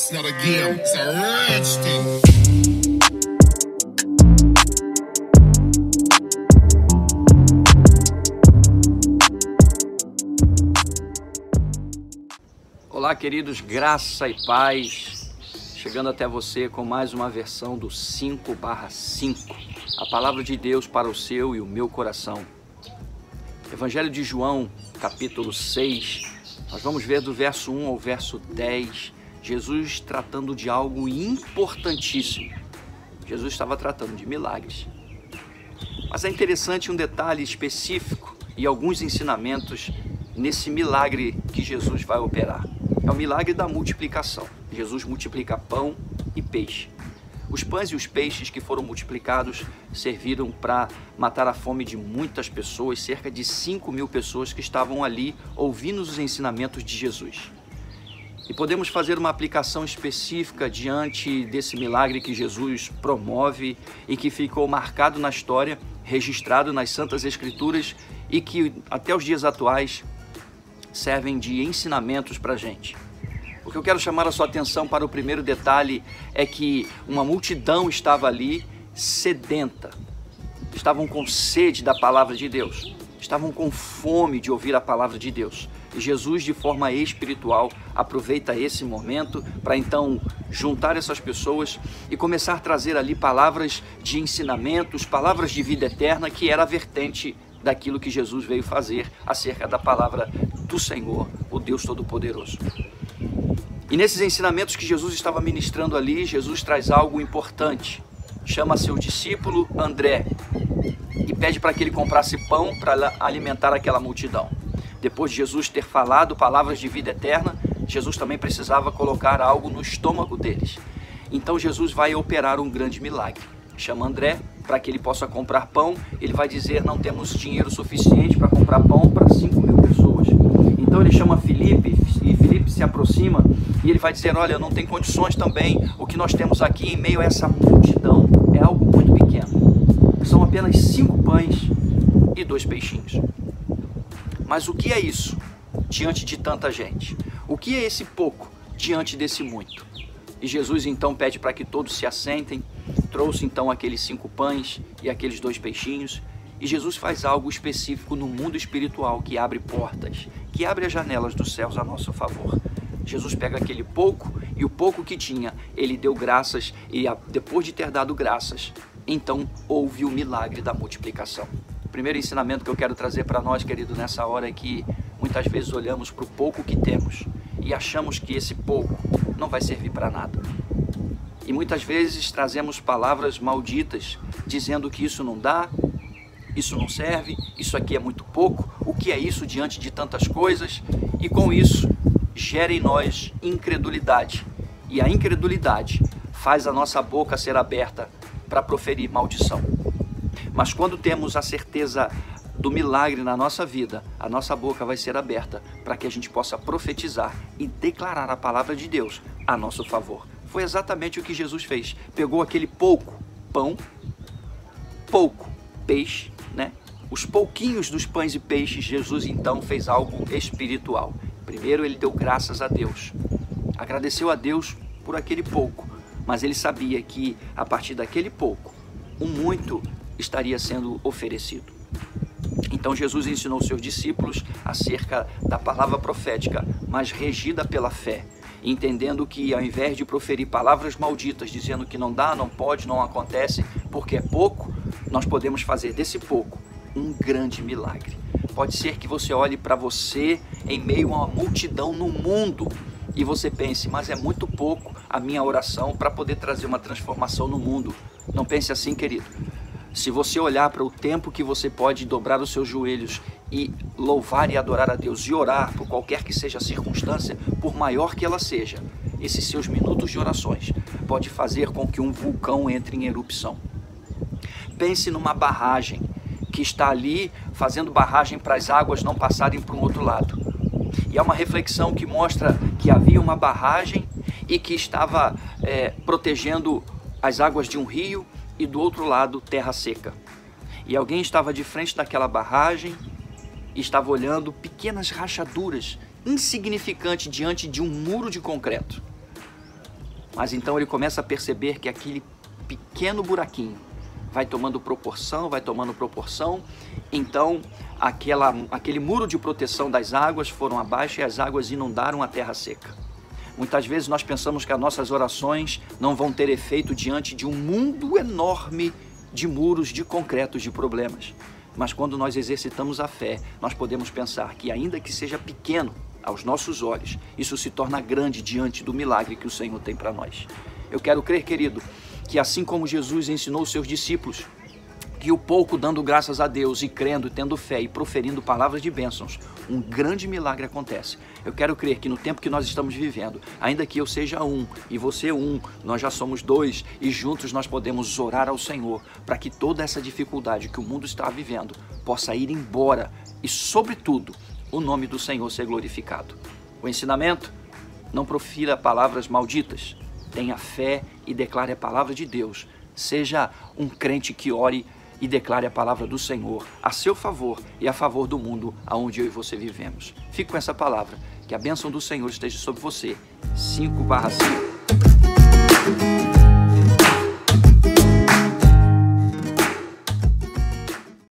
It's not a game, it's a rich thing. Olá, queridos, graça e paz, chegando até você com mais uma versão do 5/5, a palavra de Deus para o seu e o meu coração. Evangelho de João, capítulo 6, nós vamos ver do verso 1 ao verso 10, Jesus tratando de algo importantíssimo. Jesus estava tratando de milagres. Mas é interessante um detalhe específico e alguns ensinamentos nesse milagre que Jesus vai operar. É o milagre da multiplicação. Jesus multiplica pão e peixe. Os pães e os peixes que foram multiplicados serviram para matar a fome de muitas pessoas, cerca de 5.000 pessoas que estavam ali ouvindo os ensinamentos de Jesus. E podemos fazer uma aplicação específica diante desse milagre que Jesus promove e que ficou marcado na história, registrado nas Santas Escrituras e que até os dias atuais servem de ensinamentos para a gente. O que eu quero chamar a sua atenção para o primeiro detalhe é que uma multidão estava ali sedenta, estavam com sede da palavra de Deus, estavam com fome de ouvir a palavra de Deus. E Jesus, de forma espiritual, aproveita esse momento para então juntar essas pessoas e começar a trazer ali palavras de ensinamentos, palavras de vida eterna, que era a vertente daquilo que Jesus veio fazer acerca da palavra do Senhor, o Deus Todo-Poderoso. E nesses ensinamentos que Jesus estava ministrando ali, Jesus traz algo importante. Chama seu discípulo André e pede para que ele comprasse pão para alimentar aquela multidão. Depois de Jesus ter falado palavras de vida eterna, Jesus também precisava colocar algo no estômago deles. Então Jesus vai operar um grande milagre. Chama André para que ele possa comprar pão. Ele vai dizer: não temos dinheiro suficiente para comprar pão para 5.000 pessoas. Então ele chama Filipe, e Filipe se aproxima e ele vai dizer: olha, não tem condições também, o que nós temos aqui em meio a essa multidão é algo muito pequeno. São apenas 5 pães e 2 peixinhos. Mas o que é isso diante de tanta gente? O que é esse pouco diante desse muito? E Jesus então pede para que todos se assentem, trouxe então aqueles 5 pães e aqueles 2 peixinhos, e Jesus faz algo específico no mundo espiritual que abre portas, que abre as janelas dos céus a nosso favor. Jesus pega aquele pouco e o pouco que tinha, ele deu graças e depois de ter dado graças, então houve o milagre da multiplicação. O primeiro ensinamento que eu quero trazer para nós, querido, nessa hora é que muitas vezes olhamos para o pouco que temos e achamos que esse pouco não vai servir para nada. E muitas vezes trazemos palavras malditas, dizendo que isso não dá, isso não serve, isso aqui é muito pouco, o que é isso diante de tantas coisas? E com isso gera em nós incredulidade. E a incredulidade faz a nossa boca ser aberta para proferir maldição. Mas quando temos a certeza do milagre na nossa vida, a nossa boca vai ser aberta para que a gente possa profetizar e declarar a palavra de Deus a nosso favor. Foi exatamente o que Jesus fez. Pegou aquele pouco pão, pouco peixe, né? Os pouquinhos dos pães e peixes, Jesus então fez algo espiritual. Primeiro ele deu graças a Deus, agradeceu a Deus por aquele pouco, mas ele sabia que a partir daquele pouco, o muito estaria sendo oferecido. Então Jesus ensinou seus discípulos acerca da palavra profética, mas regida pela fé, entendendo que ao invés de proferir palavras malditas, dizendo que não dá, não pode, não acontece, porque é pouco, nós podemos fazer desse pouco um grande milagre. Pode ser que você olhe para você em meio a uma multidão no mundo e você pense: mas é muito pouco a minha oração para poder trazer uma transformação no mundo. Não pense assim, querido. Se você olhar para o tempo que você pode dobrar os seus joelhos e louvar e adorar a Deus e orar por qualquer que seja a circunstância, por maior que ela seja, esses seus minutos de orações pode fazer com que um vulcão entre em erupção. Pense numa barragem que está ali fazendo barragem para as águas não passarem para um outro lado. E há uma reflexão que mostra que havia uma barragem e que estava protegendo as águas de um rio e do outro lado terra seca. E alguém estava de frente daquela barragem e estava olhando pequenas rachaduras insignificantes diante de um muro de concreto. Mas então ele começa a perceber que aquele pequeno buraquinho vai tomando proporção, então aquele muro de proteção das águas foram abaixo e as águas inundaram a terra seca. Muitas vezes nós pensamos que as nossas orações não vão ter efeito diante de um mundo enorme de muros, de concretos, de problemas. Mas quando nós exercitamos a fé, nós podemos pensar que, ainda que seja pequeno aos nossos olhos, isso se torna grande diante do milagre que o Senhor tem para nós. Eu quero crer, querido, que assim como Jesus ensinou os seus discípulos, que o pouco dando graças a Deus e crendo, tendo fé e proferindo palavras de bênçãos, um grande milagre acontece. Eu quero crer que no tempo que nós estamos vivendo, ainda que eu seja um e você um, nós já somos dois e juntos nós podemos orar ao Senhor para que toda essa dificuldade que o mundo está vivendo possa ir embora e, sobretudo, o nome do Senhor ser glorificado. O ensinamento: não profira palavras malditas, tenha fé e declare a palavra de Deus. Seja um crente que ore e declare a palavra do Senhor a seu favor e a favor do mundo aonde eu e você vivemos. Fique com essa palavra, que a bênção do Senhor esteja sobre você. 5/5